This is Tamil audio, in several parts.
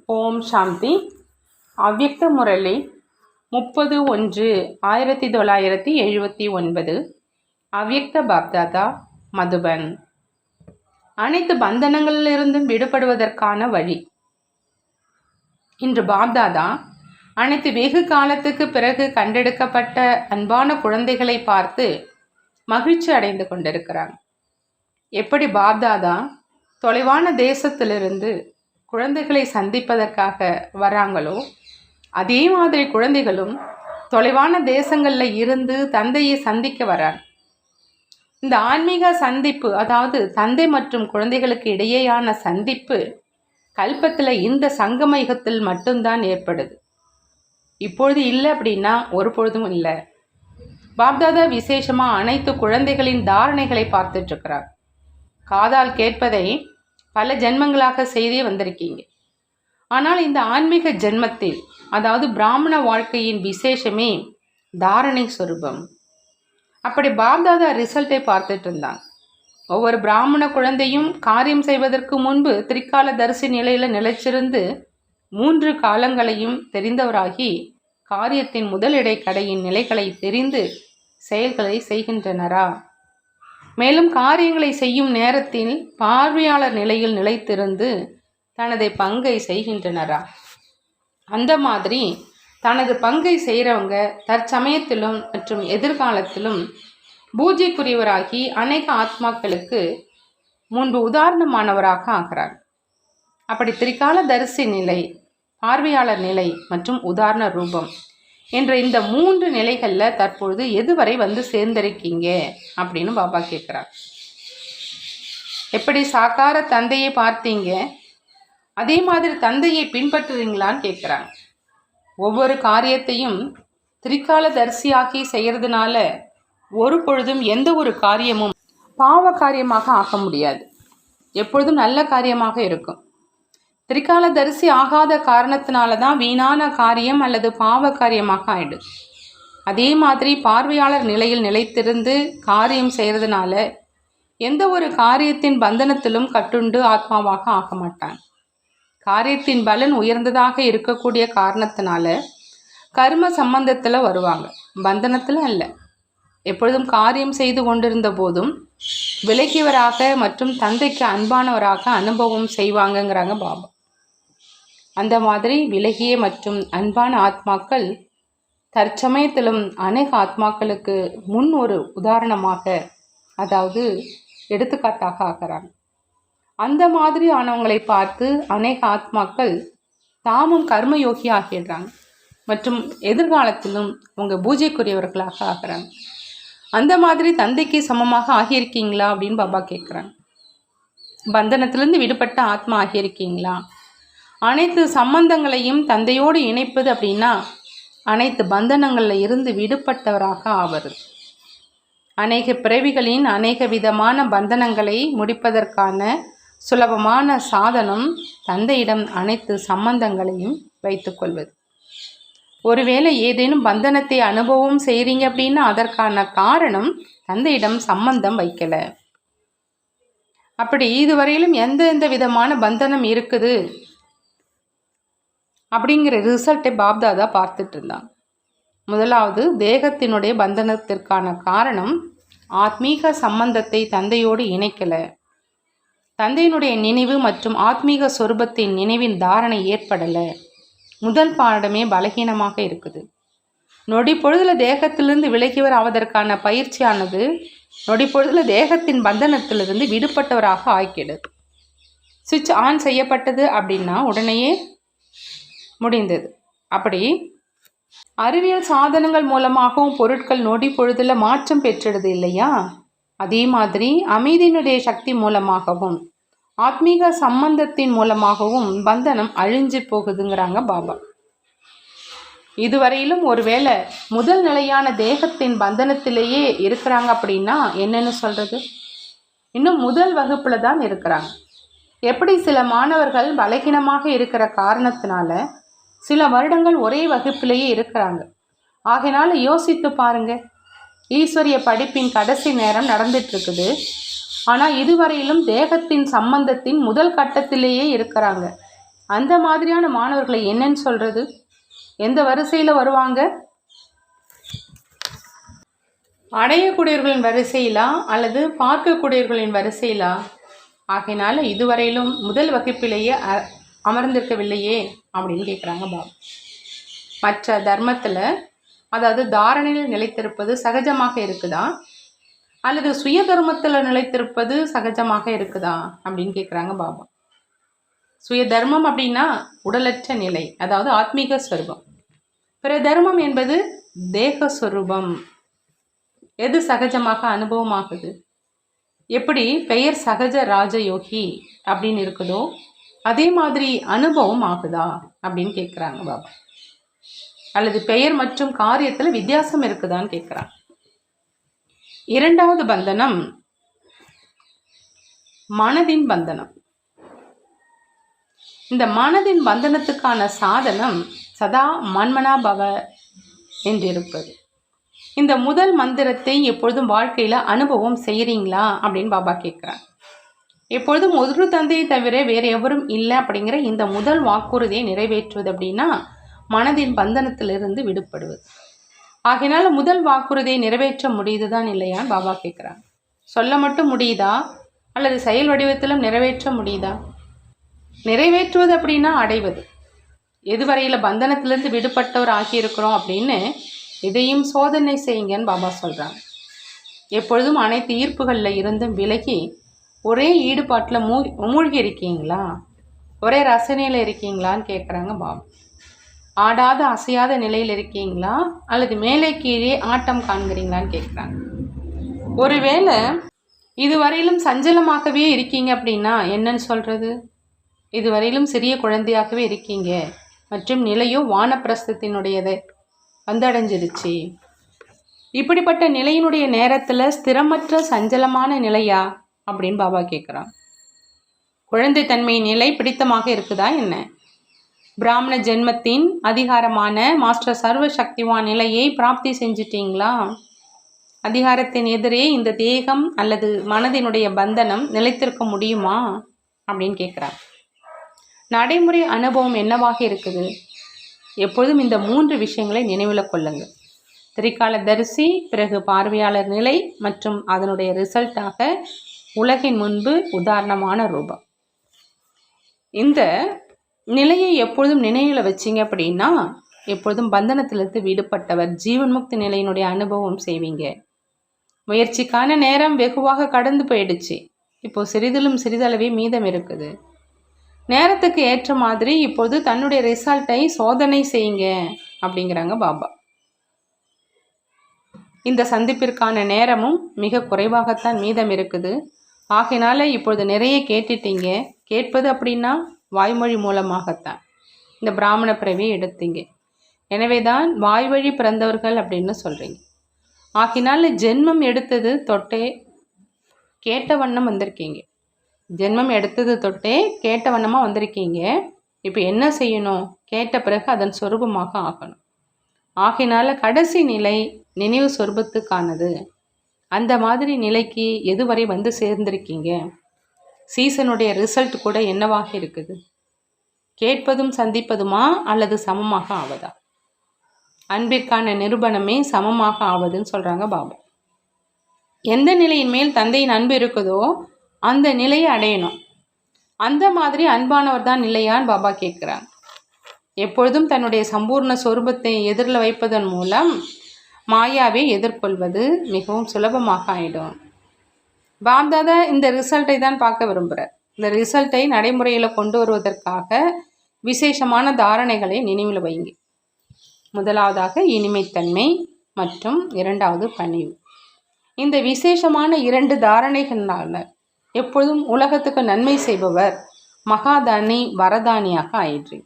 ஓம் சாந்தி. அவ்யக்த முரளி 30-1-1979. அவ்யக்த பாப்தாதா, மதுபன். அனைத்து பந்தனங்களிலிருந்தும் விடுபடுவதற்கான வழி. இன்று பாப்தாதா அனைத்து வெகு காலத்துக்கு பிறகு கண்டெடுக்கப்பட்ட அன்பான குழந்தைகளை பார்த்து மகிழ்ச்சி அடைந்து கொண்டிருக்கிறாங்க. எப்படி பாப்தாதா தொலைவான தேசத்திலிருந்து குழந்தைகளை சந்திப்பதற்காக வராங்களோ, அதே மாதிரி குழந்தைகளும் தொலைவான தேசங்களில் இருந்து தந்தையை சந்திக்க வராங்க. இந்த ஆன்மீக சந்திப்பு, அதாவது தந்தை மற்றும் குழந்தைகளுக்கு இடையேயான சந்திப்பு கல்பத்தில் இந்த சங்கம யுகத்தில் மட்டும்தான் ஏற்படுது. இப்பொழுது இல்லை அப்படின்னா ஒரு பொழுதும் இல்லை. பாப்தாதா விசேஷமாக அனைத்து குழந்தைகளின் தாரணைகளை பார்த்துட்டு இருக்கிறார். காதால் கேட்பதை பல ஜென்மங்களாக செய்தே வந்திருக்கீங்க. ஆனால் இந்த ஆன்மீக ஜென்மத்தில், அதாவது பிராமண வாழ்க்கையின் விசேஷமே தாரணை சொரூபம். அப்படி பாப்தாதா ரிசல்ட்டை பார்த்துட்டு இருந்தாங்க. ஒவ்வொரு பிராமண குழந்தையும் காரியம் செய்வதற்கு முன்பு திரிகால தரிசி நிலையில் நிலைச்சிருந்து 3 காலங்களையும் தெரிந்தவராகி காரியத்தின் முதலிடை கடையின் நிலைகளை தெரிந்து செயல்களை செய்கின்றனரா? மேலும் காரியங்களை செய்யும் நேரத்தில் பார்வையாளர் நிலையில் நிலைத்திருந்து தனது பங்கை செய்கின்றனரா? அந்த மாதிரி தனது பங்கை செய்கிறவங்க தற்சமயத்திலும் மற்றும் எதிர்காலத்திலும் பூஜைக்குரியவராகி அநேக ஆத்மாக்களுக்கு முன்பு உதாரணமானவராக ஆகிறார். அப்படி திரிகால தரிசி நிலை, பார்வையாளர் நிலை மற்றும் உதாரண ரூபம் என்ற இந்த 3 நிலைகளில் தற்பொழுது எதுவரை வந்து சேர்ந்திருக்கீங்க அப்படின்னு பாபா கேட்குறார். எப்படி சாக்கார தந்தையை பார்த்தீங்க, அதே மாதிரி தந்தையை பின்பற்றுறீங்களான்னு கேட்குறாங்க. ஒவ்வொரு காரியத்தையும் திரிகால தரிசியாகி செய்கிறதுனால ஒரு பொழுதும் எந்த ஒரு காரியமும் பாவ காரியமாக ஆக முடியாது. எப்பொழுதும் நல்ல காரியமாக இருக்கும். திரிகால தரிசி ஆகாத காரணத்தினால தான் வீணான காரியம் அல்லது பாவ காரியமாக ஆயிடுது. அதே மாதிரி பார்வையாளர் நிலையில் நிலைத்திருந்து காரியம் செய்கிறதுனால எந்த ஒரு காரியத்தின் பந்தனத்திலும் கட்டுண்டு ஆத்மாவாக ஆக மாட்டாங்க. காரியத்தின் பலன் உயர்ந்ததாக இருக்கக்கூடிய காரணத்தினால கர்ம சம்பந்தத்தில் வருவாங்க, பந்தனத்தில் அல்ல. எப்பொழுதும் காரியம் செய்து கொண்டிருந்த போதும் விலகியவராக மற்றும் தந்தைக்கு அன்பானவராக அனுபவம் செய்வாங்கங்கிறாங்க பாபா. அந்த மாதிரி விலகிய மற்றும் அன்பான ஆத்மாக்கள் தற்சமயத்திலும் அநேக ஆத்மாக்களுக்கு முன் ஒரு உதாரணமாக, அதாவது எடுத்துக்காட்டாக ஆகிறாங்க. அந்த மாதிரி ஆனவங்களை பார்த்து அநேக ஆத்மாக்கள் தாமும் கர்மயோகி ஆகிடுறாங்க மற்றும் எதிர்காலத்திலும் அவங்க பூஜைக்குரியவர்களாக ஆகிறாங்க. அந்த மாதிரி தந்தைக்கு சமமாக ஆகியிருக்கீங்களா அப்படின்னு பாபா கேட்குறாங்க. பந்தனத்திலிருந்து விடுபட்ட ஆத்மா ஆகியிருக்கீங்களா? அனைத்து சம்பந்தங்களையும் தந்தையோடு இணைப்பது அப்படின்னா அனைத்து பந்தனங்களில் இருந்து விடுபட்டவராக ஆவது. அநேக பிறவிகளின் அநேக விதமான பந்தனங்களை முடிப்பதற்கான சுலபமான சாதனம் தந்தையிடம் அனைத்து சம்பந்தங்களையும் வைத்துக்கொள்வது. ஒருவேளை ஏதேனும் பந்தனத்தை அனுபவம் செய்கிறீங்க அப்படின்னா அதற்கான காரணம் தந்தையிடம் சம்பந்தம் வைக்கலை. அப்படி இதுவரையிலும் எந்த விதமான பந்தனம் இருக்குது அப்படிங்கிற ரிசல்ட்டை பாப்தாதா பார்த்துட்டு இருந்தாங்க. முதலாவது, தேகத்தினுடைய பந்தனத்திற்கான காரணம் ஆத்மீக சம்பந்தத்தை தந்தையோடு இணைக்கலை. தந்தையினுடைய நினைவு மற்றும் ஆத்மீக சொரூபத்தின் நினைவின் தாரணை ஏற்படலை. முதல் பாடமே பலகீனமாக இருக்குது. நொடி பொழுதில் தேகத்திலிருந்து விலகியவர் ஆவதற்கான பயிற்சியானது நொடி பொழுதில் தேகத்தின் பந்தனத்திலிருந்து விடுபட்டவராக ஆக்கிடுது. சுவிட்ச் ஆன் செய்யப்பட்டது அப்படின்னா உடனேயே முடிந்தது. அப்படி அறிவியல் சாதனங்கள் மூலமாகவும் பொருட்கள் நொடி பொழுதில் மாற்றம் பெற்றிடுது இல்லையா? அதே மாதிரி அமைதியினுடைய சக்தி மூலமாகவும் ஆத்மீக சம்பந்தத்தின் மூலமாகவும் பந்தனம் அழிஞ்சு போகுதுங்கிறாங்க பாபா. இதுவரையிலும் ஒருவேளை முதல் நிலையான தேகத்தின் பந்தனத்திலேயே இருக்கிறாங்க அப்படின்னா என்னன்னு சொல்றது? இன்னும் முதல் வகுப்புல தான் இருக்கிறாங்க. எப்படி சில மாணவர்கள் பலகீனமாக இருக்கிற காரணத்தினால சில வருடங்கள் ஒரே வகுப்பிலேயே இருக்கிறாங்க. ஆகையினால யோசித்து பாருங்க, ஈஸ்வரிய படிப்பின் கடைசி நேரம் நடந்துட்டு இருக்குது. ஆனால் இதுவரையிலும் தேகத்தின் சம்பந்தத்தின் முதல் கட்டத்திலேயே இருக்கிறாங்க. அந்த மாதிரியான மாணவர்களை என்னன்னு சொல்றது? எந்த வரிசையில் வருவாங்க? அடையக்கூடியவர்களின் வரிசையிலா அல்லது பார்க்கக்கூடியவர்களின் வரிசையிலா? ஆகையினால இதுவரையிலும் முதல் வகுப்பிலேயே அமர்ந்திருக்கவில்லையே அப்படின்னு கேட்குறாங்க பாபா. மற்ற தர்மத்தில், அதாவது தாரணையில் நிலைத்திருப்பது சகஜமாக இருக்குதா அல்லது சுய தர்மத்தில் நிலைத்திருப்பது சகஜமாக இருக்குதா அப்படின்னு கேட்குறாங்க பாபா. சுய தர்மம் அப்படின்னா உடலற்ற நிலை, அதாவது ஆத்மீக ஸ்வரூபம். பிற தர்மம் என்பது தேக ஸ்வரூபம். எது சகஜமாக அனுபவமாகுது? எப்படி பெயர் சகஜ ராஜயோகி அப்படின்னு இருக்குதோ அதே மாதிரி அனுபவம் ஆகுதா அப்படின்னு கேட்குறாங்க பாபா. அல்லது பெயர் மற்றும் காரியத்தில் வித்தியாசம் இருக்குதான்னு கேட்குறாங்க. இரண்டாவது பந்தனம் மனதின் பந்தனம். இந்த மனதின் பந்தனத்துக்கான சாதனம் சதா மன்மனாபவ என்றிருப்பது. இந்த முதல் மந்திரத்தை எப்பொழுதும் வாழ்க்கையில் அனுபவம் செய்கிறீங்களா அப்படின்னு பாபா கேட்குறாங்க. எப்பொழுதும் ஒரு தந்தையை தவிர வேறு எவரும் இல்லை அப்படிங்கிற இந்த முதல் வாக்குறுதியை நிறைவேற்றுவது அப்படின்னா மனதின் பந்தனத்திலிருந்து விடுபடுவது. ஆகையினால முதல் வாக்குறுதியை நிறைவேற்ற முடியுதுதான் இல்லையான்னு பாபா கேட்குறாங்க. சொல்ல மட்டும் முடியுதா அல்லது செயல் வடிவத்திலும் நிறைவேற்ற முடியுதா? நிறைவேற்றுவது அப்படின்னா அடைவது. எதுவரையில் பந்தனத்திலிருந்து விடுபட்டவர் ஆகியிருக்கிறோம் அப்படின்னு இதையும் சோதனை செய்யுங்கன்னு பாபா சொல்கிறாங்க. எப்பொழுதும் அனைத்து ஈர்ப்புகளில் இருந்தும் விலகி ஒரே ஈடுபாட்டில் மூழ்கி இருக்கீங்களா? ஒரே ரசனையில் இருக்கீங்களான்னு கேட்குறாங்க பாபா. ஆடாத அசையாத நிலையில் இருக்கீங்களா அல்லது மேலே கீழே ஆட்டம் காண்கிறீங்களான்னு கேட்குறாங்க. ஒருவேளை இதுவரையிலும் சஞ்சலமாகவே இருக்கீங்க அப்படின்னா என்னன்னு சொல்கிறது? இதுவரையிலும் சிறிய குழந்தையாகவே இருக்கீங்க மற்றும் நிலையோ வானப்பிரஸ்தத்தினுடையதை வந்தடைஞ்சிருச்சு. இப்படிப்பட்ட நிலையினுடைய நேரத்தில் ஸ்திரமற்ற சஞ்சலமான நிலையா அப்படின்னு பாபா கேட்குறான். குழந்தை தன்மை நிலை பிடித்தமாக இருக்குதா என்ன? பிராமண ஜென்மத்தின் அதிகாரமான மாஸ்டர் சர்வ சக்திவான் நிலையை பிராப்தி செஞ்சிட்டீங்களா? அதிகாரத்தின் எதிரே இந்த தேகம் அல்லது மனதினுடைய பந்தனம் நிலைத்திருக்க முடியுமா அப்படின்னு கேட்குறாங்க. நடைமுறை அனுபவம் என்னவாக இருக்குது? எப்பொழுதும் இந்த 3 விஷயங்களை நினைவில் கொள்ளுங்கள். திரிகால தரிசி, பிறகு பார்வையாளர் நிலை மற்றும் அதனுடைய ரிசல்ட்டாக உலகின் முன்பு உதாரணமான ரூபம். இந்த நிலையை எப்பொழுதும் நினைவில் வச்சிங்க அப்படின்னா எப்பொழுதும் பந்தனத்திலிருந்து விடுபட்டவர் ஜீவன்முக்தி நிலையினுடைய அனுபவம் செய்வீங்க. முயற்சிக்கான நேரம் வெகுவாக கடந்து போயிடுச்சு. இப்போது சிறிதிலும் சிறிதளவே மீதம் இருக்குது. நேரத்துக்கு ஏற்ற மாதிரி இப்போது தன்னுடைய ரிசல்ட்டை சோதனை செய்யுங்க அப்படிங்கிறாங்க பாபா. இந்த சந்திப்பிற்கான நேரமும் மிக குறைவாகத்தான் மீதம் இருக்குது. ஆகையினால இப்பொழுது நிறைய கேட்டுட்டீங்க. கேட்பது அப்படின்னா வாய்மொழி மூலமாகத்தான் இந்த பிராமண பிறவியை எடுத்தீங்க. எனவே தான் வாய்வழி பிறந்தவர்கள் அப்படின்னு சொல்கிறீங்க. ஆகினால ஜென்மம் எடுத்தது தொட்டே கேட்ட வண்ணம் வந்திருக்கீங்க. ஜென்மம் எடுத்தது தொட்டே கேட்ட வண்ணமாக வந்திருக்கீங்க. இப்போ என்ன செய்யணும்? கேட்ட பிறகு அதன் சொரூபமாக ஆகணும். ஆகினால கடைசி நிலை நினைவு சொரூபத்துக்கானது. அந்த மாதிரி நிலைக்கு எதுவரை வந்து சேர்ந்திருக்கீங்க? சீசனுடைய ரிசல்ட் கூட என்னவாக இருக்குது? கேட்பதும் சந்திப்பதுமா அல்லது சமமாக ஆவதா? அன்பிற்கான நிரூபணமே சமமாக ஆவதுன்னு சொல்கிறாங்க பாபா. எந்த நிலையின் மேல் தந்தையின் அன்பு இருக்குதோ அந்த நிலையை அடையணும். அந்த மாதிரி அன்பானவர் தான் இல்லையான்னு பாபா கேட்குறாங்க. எப்பொழுதும் தன்னுடைய சம்பூர்ண சொரூபத்தை எதிரில் வைப்பதன் மூலம் மாயாவை எதிர்கொள்வது மிகவும் சுலபமாக ஆகிடும். பாப்தாதா இந்த ரிசல்ட்டை தான் பார்க்க விரும்புகிறார். இந்த ரிசல்ட்டை நடைமுறையில் கொண்டு வருவதற்காக விசேஷமான தாரணைகளை நினைவில் வைங்க. முதலாவதாக இனிமைத்தன்மை மற்றும் இரண்டாவது பணிவு. இந்த விசேஷமான 2 தாரணைகளால் எப்பொழுதும் உலகத்துக்கு நன்மை செய்பவர் மகாதானி வரதானியாக ஆயிற்று.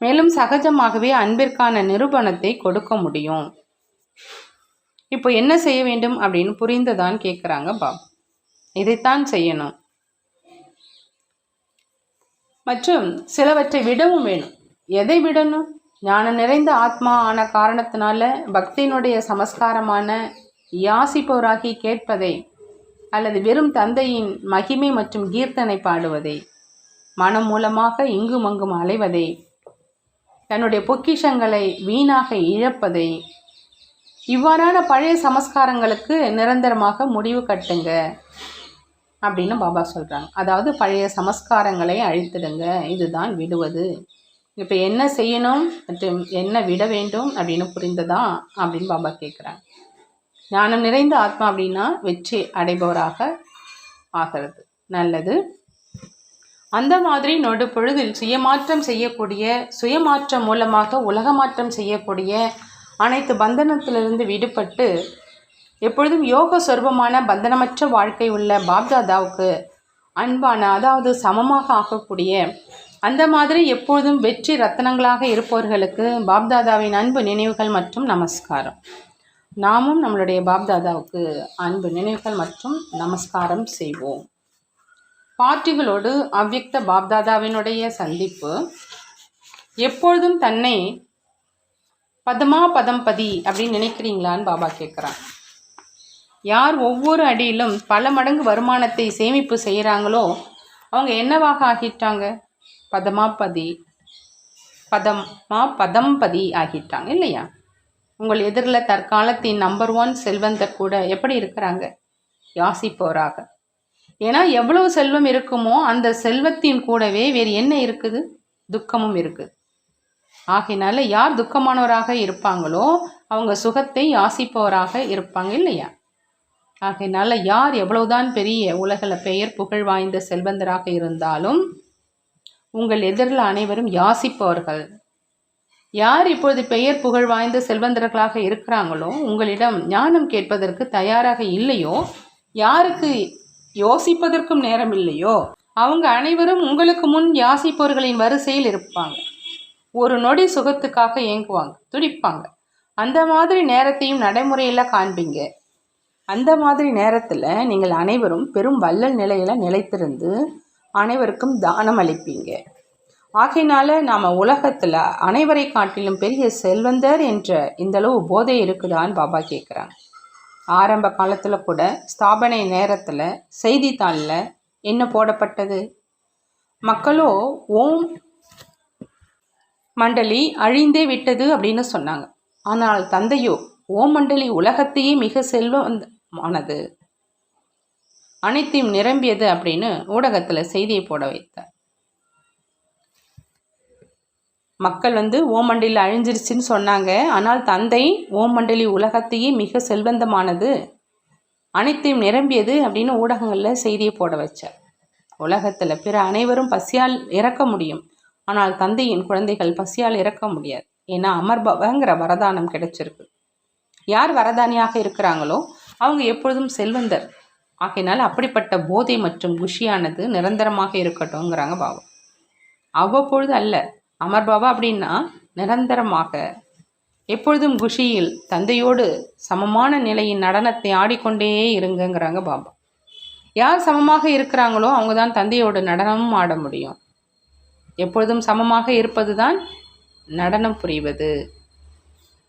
மேலும் சகஜமாகவே அன்பிற்கான நிரூபணத்தை கொடுக்க முடியும். இப்போ என்ன செய்ய வேண்டும் அப்படின்னு புரிந்துதான் கேட்குறாங்க பாபா. இதைத்தான் செய்யணும் மற்றும் சிலவற்றை விடவும் வேணும். எதை விடணும்? ஞானம் நிறைந்த ஆத்மா ஆன காரணத்தினால பக்தியினுடைய சமஸ்காரமான யாசிப்பவராகி கேட்பதை அல்லது வெறும் தந்தையின் மகிமை மற்றும் கீர்த்தனை பாடுவதை மனம் மூலமாக இங்கும் அங்கும் அலைவதை, தன்னுடைய பொக்கிஷங்களை வீணாக இழப்பதை, இவ்வாறான பழைய சமஸ்காரங்களுக்கு நிரந்தரமாக முடிவு கட்டுங்க அப்படின்னு பாபா சொல்கிறாங்க. அதாவது பழைய சமஸ்காரங்களை அழித்திடுங்க, இதுதான் விடுவது. இப்போ என்ன செய்யணும் மற்றும் என்ன விட வேண்டும் அப்படின்னு புரிந்ததா அப்படின்னு பாபா கேட்குறாங்க. ஞானம் நிறைந்த ஆத்மா அப்படின்னா வெற்றி அடைபவராக ஆகிறது. நல்லது. அந்த மாதிரி நொடு பொழுதில் சுயமாற்றம் செய்யக்கூடிய, சுயமாற்றம் மூலமாக உலக மாற்றம் செய்யக்கூடிய அனைத்து பந்தனத்திலிருந்து விடுபட்டு எப்பொழுதும் யோக சொர்பமான பந்தனமற்ற வாழ்க்கை உள்ள பாப்தாதாவுக்கு அன்பான, அதாவது சமமாக ஆகக்கூடிய, அந்த மாதிரி எப்பொழுதும் வெற்றி ரத்தனங்களாக இருப்பவர்களுக்கு பாப்தாதாவின் அன்பு நினைவுகள் மற்றும் நமஸ்காரம். நாமும் நம்மளுடைய பாப்தாதாவுக்கு அன்பு நினைவுகள் மற்றும் நமஸ்காரம் செய்வோம். பாட்டிகளோடு அவ்யக்த பாப்தாதாவினுடைய சந்திப்பு. எப்பொழுதும் தன்னை பதமா பதம்பதி அப்படின்னு நினைக்கிறீங்களான்னு பாபா கேட்குறான். யார் ஒவ்வொரு அடியிலும் பல மடங்கு வருமானத்தை சேமிப்பு செய்கிறாங்களோ அவங்க என்னவாக ஆகிட்டாங்க? பதமாபதி, பதம்பதி ஆகிட்டாங்க இல்லையா? உங்கள் எதிரில் தற்காலத்தின் நம்பர் 1 செல்வந்தர் கூட எப்படி இருக்கிறாங்க? யாசிப்போராக. ஏன்னா எவ்வளவு செல்வம் இருக்குமோ அந்த செல்வத்தின் கூடவே வேறு என்ன இருக்குது? துக்கமும் இருக்குது. ஆகையினால யார் துக்கமானவராக இருப்பாங்களோ அவங்க சுகத்தை யாசிப்பவராக இருப்பாங்க இல்லையா? ஆகையினால யார் எவ்வளவுதான் பெரிய உலகில் பெயர் புகழ் வாய்ந்த செல்வந்தராக இருந்தாலும் உங்கள் எதிரில் அனைவரும் யாசிப்பவர்கள். யார் இப்பொழுது பெயர் புகழ் வாய்ந்த செல்வந்தர்களாக இருக்கிறாங்களோ, உங்களிடம் ஞானம் கேட்பதற்கு தயாராக இல்லையோ, யாருக்கு யோசிப்பதற்கும் நேரம் இல்லையோ, அவங்க அனைவரும் உங்களுக்கு முன் யாசிப்பவர்களின் வரிசையில் இருப்பாங்க. ஒரு நொடி சுகத்துக்காக ஏங்குவாங்க, துடிப்பாங்க. அந்த மாதிரி நேரத்தையும் நடைமுறையில் காண்பீங்க. அந்த மாதிரி நேரத்தில் நீங்கள் அனைவரும் பெரும் வள்ளல் நிலையில் நிலைத்திருந்து அனைவருக்கும் தானம் அளிப்பீங்க. ஆகையினால நாம் உலகத்தில் அனைவரை காட்டிலும் பெரிய செல்வந்தர் என்ற இந்தளவு போதை இருக்குதான்னு பாபா கேட்குறாங்க. ஆரம்ப காலத்தில் கூட ஸ்தாபனை நேரத்தில் செய்தித்தாளில் என்ன போடப்பட்டது? மக்களோ ஓம் மண்டலி அழிந்தே விட்டது அப்படின்னு சொன்னாங்க. ஆனால் தந்தையோ ஓம் மண்டலி உலகத்தையே மிக செல்வமானது, அனைத்தையும் நிரம்பியது அப்படின்னு ஊடகத்தில் செய்தியை போட வைத்தார். மக்கள் ஓம் மண்டலி அழிஞ்சிருச்சுன்னு சொன்னாங்க. ஆனால் தந்தை ஓம் மண்டலி உலகத்தையே மிக செல்வந்தமானது, அனைத்தையும் நிரம்பியது அப்படின்னு ஊடகங்களில் செய்தியை போட வச்சார். உலகத்தில் பிற அனைவரும் பசியால் இறக்க முடியும், ஆனால் தந்தையின் குழந்தைகள் பசியால் இறக்க முடியாது. ஏன்னா அமர்பவங்கிற வரதானம் கிடைச்சிருக்கு. யார் வரதானியாக இருக்கிறாங்களோ அவங்க எப்பொழுதும் செல்வந்தர். ஆகையினால் அப்படிப்பட்ட போதை மற்றும் குஷியானது நிரந்தரமாக இருக்கட்டும்ங்கிறாங்க பாபா. அவ்வப்பொழுது அல்ல. அமர்பாவா அப்படின்னா நிரந்தரமாக எப்பொழுதும் குஷியில் தந்தையோடு சமமான நிலையின் நடனத்தை ஆடிக்கொண்டே இருங்கங்கிறாங்க பாபா. யார் சமமாக இருக்கிறாங்களோ அவங்க தான் தந்தையோடு நடனமும் ஆட முடியும். எப்பொழுதும் சமமாக இருப்பது தான் நடனம் புரிவது.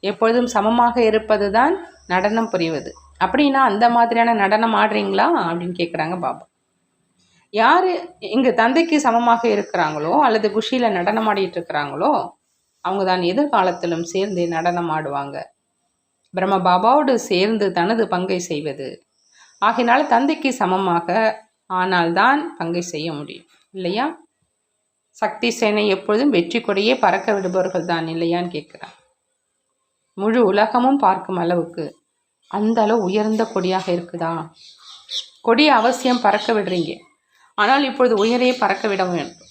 எப்பொழுதும் சமமாக இருப்பது தான் நடனம் புரிவது. அப்படின்னா அந்த மாதிரியான நடனம் ஆடுறீங்களா அப்படின்னு கேட்குறாங்க பாபா. யார் இங்கு தந்தைக்கு சமமாக இருக்கிறாங்களோ அல்லது குஷியில் நடனம் ஆடிட்டு இருக்கிறாங்களோ அவங்க தான் எதிர்காலத்திலும் சேர்ந்து நடனம் ஆடுவாங்க. பிரம்ம பாபாவோடு சேர்ந்து தனது பங்கை செய்வது. ஆகினால தந்தைக்கு சமமாக ஆனால்தான் பங்கை செய்ய முடியும் இல்லையா? சக்தி சேனை எப்பொழுதும் வெற்றி கொடியே பறக்க விடுபவர்கள் தான் இல்லையான்னு கேட்குறாங்க. முழு உலகமும் பார்க்கும் அளவுக்கு அந்த அளவு உயர்ந்த கொடியாக இருக்குதா? கொடியை அவசியம் பறக்க விடுறீங்க, ஆனால் இப்பொழுது உயரே பறக்க விட வேண்டும்.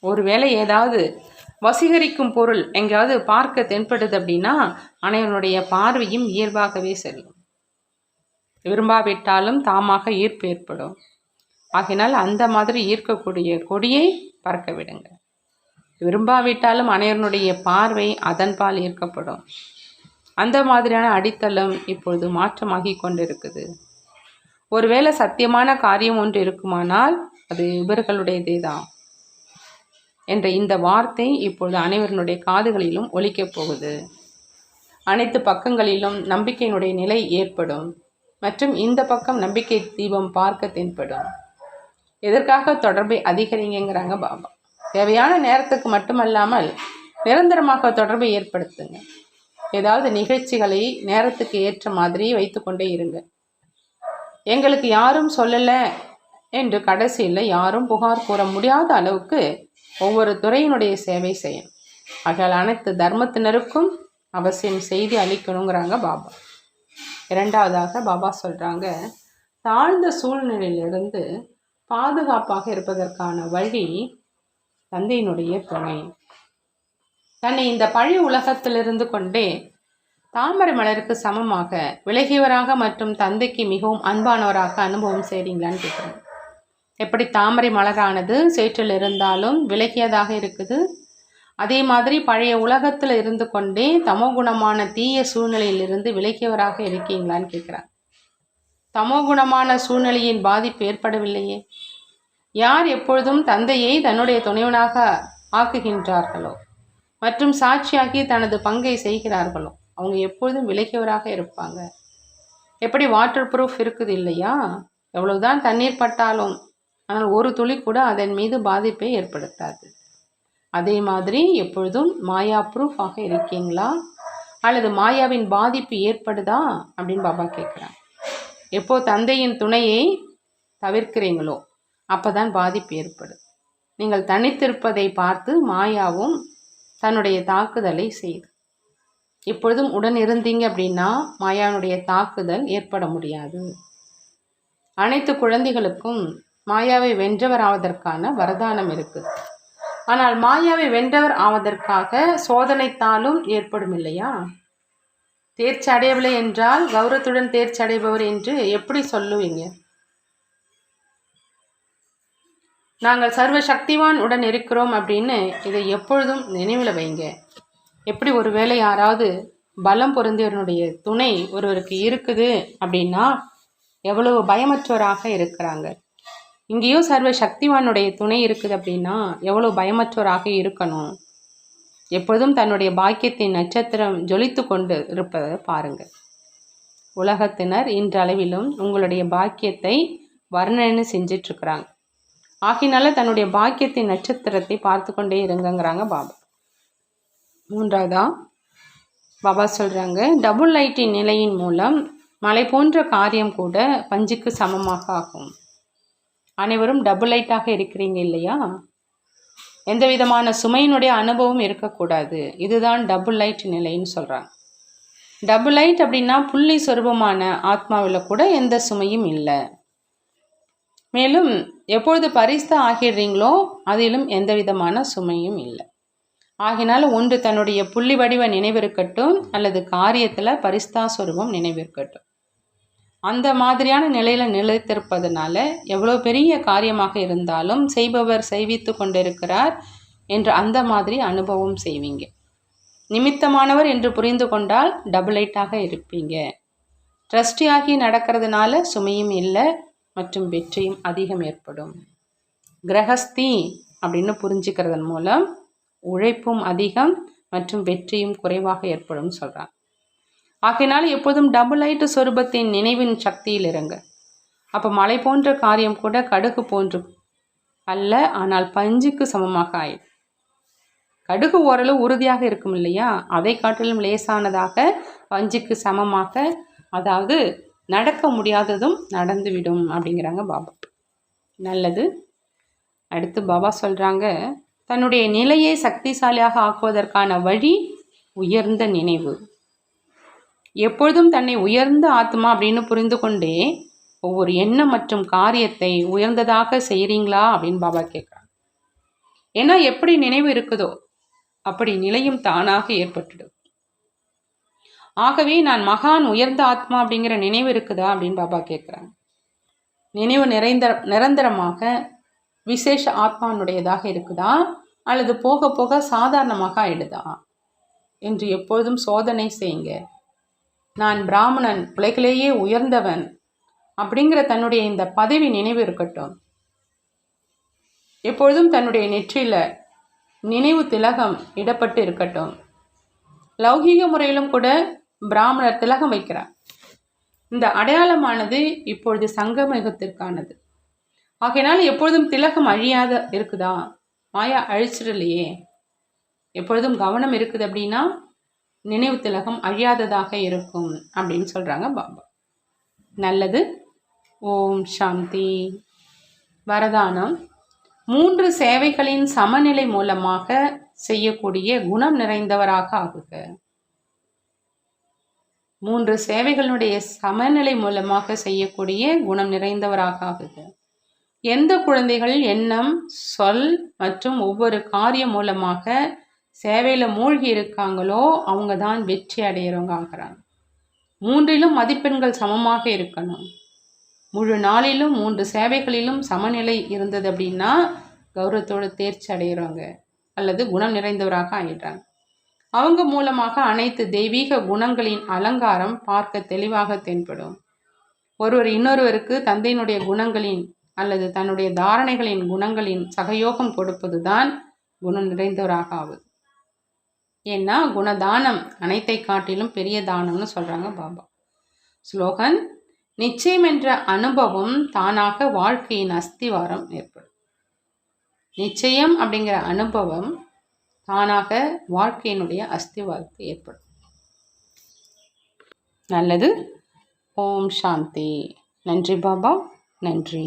ஒருவேளை ஏதாவது வசீகரிக்கும் பொருள் எங்கேயாவது பார்க்க தென்படுது அப்படின்னா அனைவருடைய பார்வையும் இயல்பாகவே செல்லும். விரும்பாவிட்டாலும் தாமாக ஈர்ப்பு ஏற்படும். ஆகினால் அந்த மாதிரி ஈர்க்கக்கூடிய கொடியை பறக்க விடுங்க. விரும்பாவிட்டாலும் அனைவருடைய பார்வை அதன்பால் ஈர்க்கப்படும். அந்த மாதிரியான அடித்தளம் இப்பொழுது மாற்றமாகி கொண்டிருக்குது. ஒருவேளை சத்தியமான காரியம் ஒன்று இருக்குமானால் அது இவர்களுடையதே தான் என்ற இந்த வார்த்தை இப்பொழுது அனைவருடைய காதுகளிலும் ஒலிக்கப் போகுது. அனைத்து பக்கங்களிலும் நம்பிக்கையினுடைய நிலை ஏற்படும் மற்றும் இந்த பக்கம் நம்பிக்கை தீபம் பார்க்க தென்படும். எதற்காக தொடர்பை அதிகரிங்கிறாங்க பாபா. தேவையான நேரத்துக்கு மட்டுமல்லாமல் நிரந்தரமாக தொடர்பை ஏற்படுத்துங்க. ஏதாவது நிகழ்ச்சிகளை நேரத்துக்கு ஏற்ற மாதிரி வைத்து கொண்டே இருங்க. எங்களுக்கு யாரும் சொல்லலை என்று கடைசியில் யாரும் புகார் கூற முடியாத அளவுக்கு ஒவ்வொரு துறையினுடைய சேவை செய்யணும். ஆகையால் அனைத்து தர்மத்தினருக்கும் அவசியம் செய்தி அளிக்கணுங்கிறாங்க பாபா. இரண்டாவதாக பாபா சொல்கிறாங்க, தாழ்ந்த சூழ்நிலையிலிருந்து பாதுகாப்பாக இருப்பதற்கான வழி தந்தையினுடைய துணை. தன்னை இந்த பழைய உலகத்திலிருந்து கொண்டே தாமரை மலருக்கு சமமாக விலகியவராக மற்றும் தந்தைக்கு மிகவும் அன்பானவராக அனுபவம் செய்கிறீங்களான்னு கேட்குறேன். எப்படி தாமரை மலரானது சேற்றில் இருந்தாலும் விலகியதாக இருக்குது, அதே மாதிரி பழைய உலகத்தில் இருந்து கொண்டே தமோகுணமான தீய சூழ்நிலையிலிருந்து விலகியவராக இருக்கீங்களான்னு கேட்குறாங்க. தமோகுணமான சூழ்நிலையின் பாதிப்பு ஏற்படவில்லையே. யார் எப்பொழுதும் தந்தையை தன்னுடைய துணைவனாக ஆக்குகின்றார்களோ மற்றும் சாட்சியாக்கி தனது பங்கை செய்கிறார்களோ அவங்க எப்பொழுதும் விலகியவராக இருப்பாங்க. எப்படி வாட்டர் ப்ரூஃப் இருக்குது இல்லையா? எவ்வளவுதான் தண்ணீர் பட்டாலும் ஆனால் ஒரு துளி கூட அதன் மீது பாதிப்பை ஏற்படுத்தாது. அதே மாதிரி எப்பொழுதும் மாயா ப்ரூஃப் ஆக இருக்கீங்களா அல்லது மாயாவின் பாதிப்பு ஏற்படுதா அப்படின்னு பாபா கேட்குறாங்க. எப்போ தந்தையின் துணையை தவிர்க்கிறீங்களோ அப்போதான் பாதிப்பு ஏற்படுது. நீங்கள் தனித்திருப்பதை பார்த்து மாயாவும் தன்னுடைய தாக்குதலை செய்து இப்பொழுதும் உடன் இருந்தீங்க அப்படின்னா மாயாவுடைய தாக்குதல் ஏற்பட முடியாது. அனைத்து குழந்தைகளுக்கும் மாயாவை வென்றவர் ஆவதற்கான வரதானம் இருக்குது. ஆனால் மாயாவை வென்றவர் ஆவதற்காக சோதனைத்தாலும் ஏற்படும் இல்லையா? தேர்ச்சி அடையவில்லை என்றால் கௌரவத்துடன் தேர்ச்சி அடைபவர் என்று எப்படி சொல்லுவீங்க? நாங்கள் சர்வ சக்திவான் உடன் இருக்கிறோம் அப்படின்னு இதை எப்பொழுதும் நினைவில் வைங்க. எப்படி ஒருவேளை யாராவது பலம் பொருந்தியவனுடைய துணை ஒருவருக்கு இருக்குது அப்படின்னா எவ்வளவு பயமற்றவராக இருக்கிறாங்க. இங்கேயும் சர்வ சக்திவானுடைய துணை இருக்குது அப்படின்னா எவ்வளோ பயமற்றவராக இருக்கணும். எப்பொழுதும் தன்னுடைய பாக்கியத்தின் நட்சத்திரம் ஜொலித்து கொண்டு இருப்பதை பாருங்கள். உலகத்தினர் இன்றளவிலும் உங்களுடைய பாக்கியத்தை வர்ணனை செஞ்சிட்ருக்குறாங்க. ஆகினால தன்னுடைய பாக்கியத்தின் நட்சத்திரத்தை பார்த்து கொண்டே இருங்கங்கிறாங்க பாபா. மூன்றாவதா பாபா சொல்கிறாங்க, டபுள் லைட்டின் நிலையின் மூலம் மலை போன்ற காரியம் கூட பஞ்சுக்கு சமமாக ஆகும். அனைவரும் டபுள் லைட்டாக இருக்கிறீங்க இல்லையா? எந்த விதமான சுமையினுடைய அனுபவம் இருக்கக்கூடாது. இதுதான் டபுள் லைட் நிலைன்னு சொல்கிறாங்க. டபுள் லைட் அப்படின்னா புள்ளி சொரூபமான ஆத்மாவில் கூட எந்த சுமையும் இல்லை. மேலும் எப்பொழுது பரிஸ்தா ஆகிடுறீங்களோ அதிலும் எந்த விதமான சுமையும் இல்லை. ஆகினால் ஒன்று தன்னுடைய புள்ளி வடிவ நினைவிருக்கட்டும் அல்லது காரியத்தில் பரிஸ்தா சொரூபம் நினைவிருக்கட்டும். அந்த மாதிரியான நிலையில் நிலைத்திருப்பதனால எவ்வளோ பெரிய காரியமாக இருந்தாலும் செய்பவர் செய்வித்து கொண்டிருக்கிறார் என்று அந்த மாதிரி அனுபவம் செய்வீங்க. நிமித்தமானவர் என்று புரிந்து கொண்டால் டபுள் லைட்டாக இருப்பீங்க. ட்ரஸ்டியாகி நடக்கிறதுனால சுமையும் இல்லை மற்றும் வெற்றியும் அதிகம் ஏற்படும். கிரகஸ்தி அப்படின்னு புரிஞ்சுக்கிறதன் மூலம் உழைப்பும் அதிகம் மற்றும் வெற்றியும் குறைவாக ஏற்படும் சொல்கிறாங்க. ஆகையினால் எப்போதும் டபுள் லைட்டு சொரூபத்தின் நினைவின் சக்தியில் இருங்க. அப்போ மலை போன்ற காரியம் கூட கடுகு போன்று அல்ல, ஆனால் பஞ்சுக்கு சமமாக ஆயிடும். கடுகு ஓரளவு உறுதியாக இருக்கும் இல்லையா? அதை காட்டிலும் லேசானதாக பஞ்சுக்கு சமமாக, அதாவது நடக்க முடியாததும் நடந்துவிடும் அப்படிங்கிறாங்க பாபா. நல்லது. அடுத்து பாபா சொல்கிறாங்க, தன்னுடைய நிலையை சக்திசாலியாக ஆக்குவதற்கான வழி உயர்ந்த நினைவு. எப்பொழுதும் தன்னை உயர்ந்த ஆத்மா அப்படின்னு புரிந்து கொண்டே ஒவ்வொரு எண்ணம் மற்றும் காரியத்தை உயர்ந்ததாக செய்கிறீங்களா அப்படின்னு பாபா கேட்குறாங்க. ஏன்னா எப்படி நினைவு இருக்குதோ அப்படி நிலையும் தானாக ஏற்பட்டுடும். ஆகவே நான் மகான் உயர்ந்த ஆத்மா அப்படிங்கிற நினைவு இருக்குதா அப்படின்னு பாபா கேட்குறாங்க. நினைவு நிரந்தரமாக விசேஷ ஆத்மானுடையதாக இருக்குதா அல்லது போக போக சாதாரணமாக ஆயிடுதா என்று எப்பொழுதும் சோதனை செய்யுங்க. நான் பிராமணன், உலகிலேயே உயர்ந்தவன் அப்படிங்கிற தன்னுடைய இந்த பதவி நினைவு இருக்கட்டும். எப்பொழுதும் தன்னுடைய நெற்றியில் நினைவு திலகம் இடப்பட்டு இருக்கட்டும். லௌகீக முறையிலும் கூட பிராமணர் திலகம் வைக்கிறார். இந்த அடையாளமானது இப்பொழுது சங்கமயுகத்திற்கானது. ஆகையினால எப்பொழுதும் திலகம் அழியாத இருக்குதா? மாயா அழிச்சிடலையே. எப்பொழுதும் கவனம் இருக்குது அப்படின்னா நினைவு திலகம் அழியாததாக இருக்கும் அப்படின்னு சொல்கிறாங்க பாபா. நல்லது. ஓம் சாந்தி. வரதானம்: 3 சேவைகளின் சமநிலை மூலமாக செய்யக்கூடிய குணம் நிறைந்தவராக ஆகுக. 3 சேவைகளுடைய சமநிலை மூலமாக செய்யக்கூடிய குணம் நிறைந்தவராக ஆகுக. எந்த குழந்தைகள் எண்ணம், சொல் மற்றும் ஒவ்வொரு காரியம் மூலமாக சேவையில் மூழ்கி இருக்காங்களோ அவங்க தான் வெற்றி அடையிறவங்க ஆகிறாங்க. 3லும் மதிப்பெண்கள் சமமாக இருக்கணும். முழு நாளிலும் 3 சேவைகளிலும் சமநிலை இருந்தது அப்படின்னா கௌரவத்தோடு தேர்ச்சி அடைகிறவங்க அல்லது குணம் நிறைந்தவராக ஆயிடுறாங்க. அவங்க மூலமாக அனைத்து தெய்வீக குணங்களின் அலங்காரம் பார்க்க தெளிவாக தென்படும். ஒருவர் இன்னொருவருக்கு தந்தையினுடைய குணங்களின் அல்லது தன்னுடைய தாரணைகளின் குணங்களின் சகயோகம் கொடுப்பது தான் குணம் நிறைந்தவராக ஆகுது. ஏன்னா குணதானம் அனைத்தை காட்டிலும் பெரிய தானம்னு சொல்றாங்க பாபா. ஸ்லோகன்: நிச்சயம் என்ற அனுபவம் தானாக வாழ்க்கையின் அஸ்திவாரம் ஏற்படும். நிச்சயம் அப்படிங்கிற அனுபவம் தானாக வாழ்க்கையினுடைய அஸ்திவாரத்தை ஏற்படும். நல்லது. ஓம் சாந்தி. நன்றி பாபா. நன்றி.